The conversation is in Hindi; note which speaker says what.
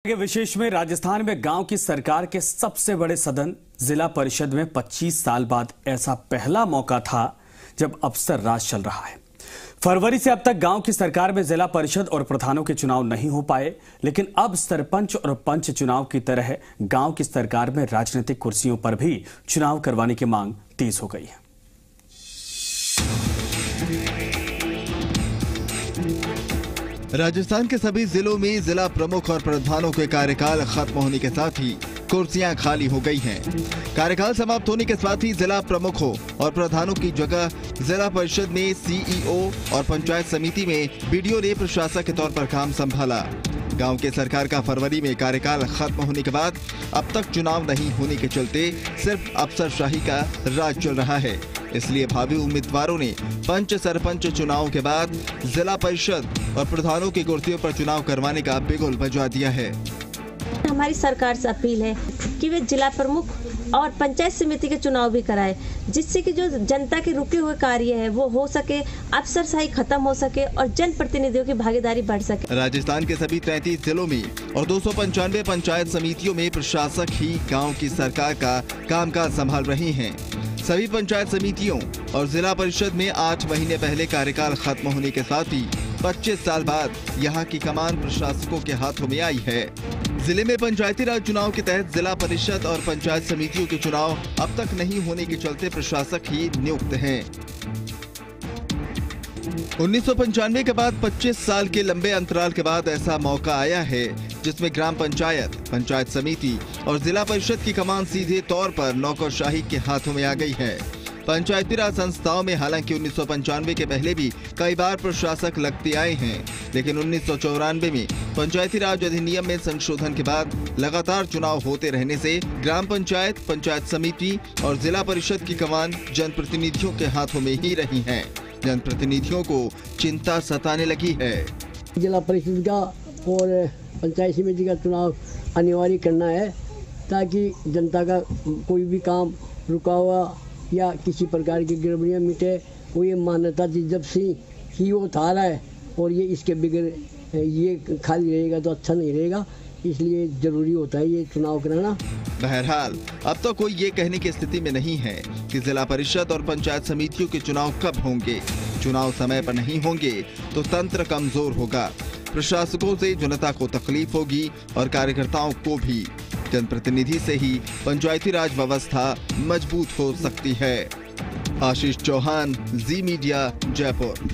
Speaker 1: आगे विशेष में राजस्थान में गांव की सरकार के सबसे बड़े सदन जिला परिषद में 25 साल बाद ऐसा पहला मौका था जब अफसर राज चल रहा है। फरवरी से अब तक गांव की सरकार में जिला परिषद और प्रधानों के चुनाव नहीं हो पाए, लेकिन अब सरपंच और पंच चुनाव की तरह गांव की सरकार में राजनीतिक कुर्सियों पर भी चुनाव करवाने की मांग तेज हो गई है।
Speaker 2: राजस्थान के सभी जिलों में जिला प्रमुख और प्रधानों के कार्यकाल खत्म होने के साथ ही कुर्सियां खाली हो गई हैं। कार्यकाल समाप्त होने के साथ ही जिला प्रमुखों और प्रधानों की जगह जिला परिषद में सीईओ और पंचायत समिति में बीडीओ ने प्रशासक के तौर पर काम संभाला। गांव के सरकार का फरवरी में कार्यकाल खत्म होने के बाद अब तक चुनाव नहीं होने के चलते सिर्फ अफसरशाही का राज चल रहा है। इसलिए भावी उम्मीदवारों ने पंच सरपंच चुनाव के बाद जिला परिषद और प्रधानों की कुर्सियों पर चुनाव करवाने का बिगुल बजा दिया है।
Speaker 3: हमारी सरकार से अपील है कि वे जिला प्रमुख और पंचायत समिति के चुनाव भी कराए, जिससे कि जो जनता के रुके हुए कार्य है वो हो सके, अफसरशाही खत्म हो सके और जनप्रतिनिधियों की भागीदारी बढ़ सके।
Speaker 2: राजस्थान के सभी 33 जिलों में और 295 पंचायत समितियों में प्रशासक ही गाँव की सरकार का कामकाज संभाल रहे हैं। सभी पंचायत समितियों और जिला परिषद में 8 महीने पहले कार्यकाल खत्म होने के साथ ही 25 साल बाद यहां की कमान प्रशासकों के हाथों में आई है। जिले में पंचायती राज चुनाव के तहत जिला परिषद और पंचायत समितियों के चुनाव अब तक नहीं होने के चलते प्रशासक ही नियुक्त हैं। 1995 के बाद 25 साल के लंबे अंतराल के बाद ऐसा मौका आया है जिसमें ग्राम पंचायत, पंचायत समिति और जिला परिषद की कमान सीधे तौर पर नौकरशाही के हाथों में आ गई है। पंचायती राज संस्थाओं में हालांकि 1995 के पहले भी कई बार प्रशासक लगते आए हैं, लेकिन 1994 में पंचायती राज अधिनियम में संशोधन के बाद लगातार चुनाव होते रहने से ग्राम पंचायत, पंचायत समिति और जिला परिषद की कमान जनप्रतिनिधियों के हाथों में ही रही है। जनप्रतिनिधियों को चिंता सताने लगी है।
Speaker 4: जिला परिषद का और पंचायत समिति का चुनाव अनिवार्य करना है ताकि जनता का कोई भी काम रुका हुआ या किसी प्रकार की गड़बड़ियाँ मिटे। वो ये मान्यता थी जब से ही वो था रहा है और ये इसके बगैर ये खाली रहेगा तो अच्छा नहीं रहेगा, इसलिए जरूरी होता है ये चुनाव कराना।
Speaker 2: बहरहाल अब तो कोई ये कहने की स्थिति में नहीं है कि जिला परिषद और पंचायत समितियों के चुनाव कब होंगे। चुनाव समय पर नहीं होंगे तो तंत्र कमजोर होगा, प्रशासकों से जनता को तकलीफ होगी और कार्यकर्ताओं को भी। जनप्रतिनिधि से ही पंचायती राज व्यवस्था मजबूत हो सकती है। आशीष चौहान, जी मीडिया, जयपुर।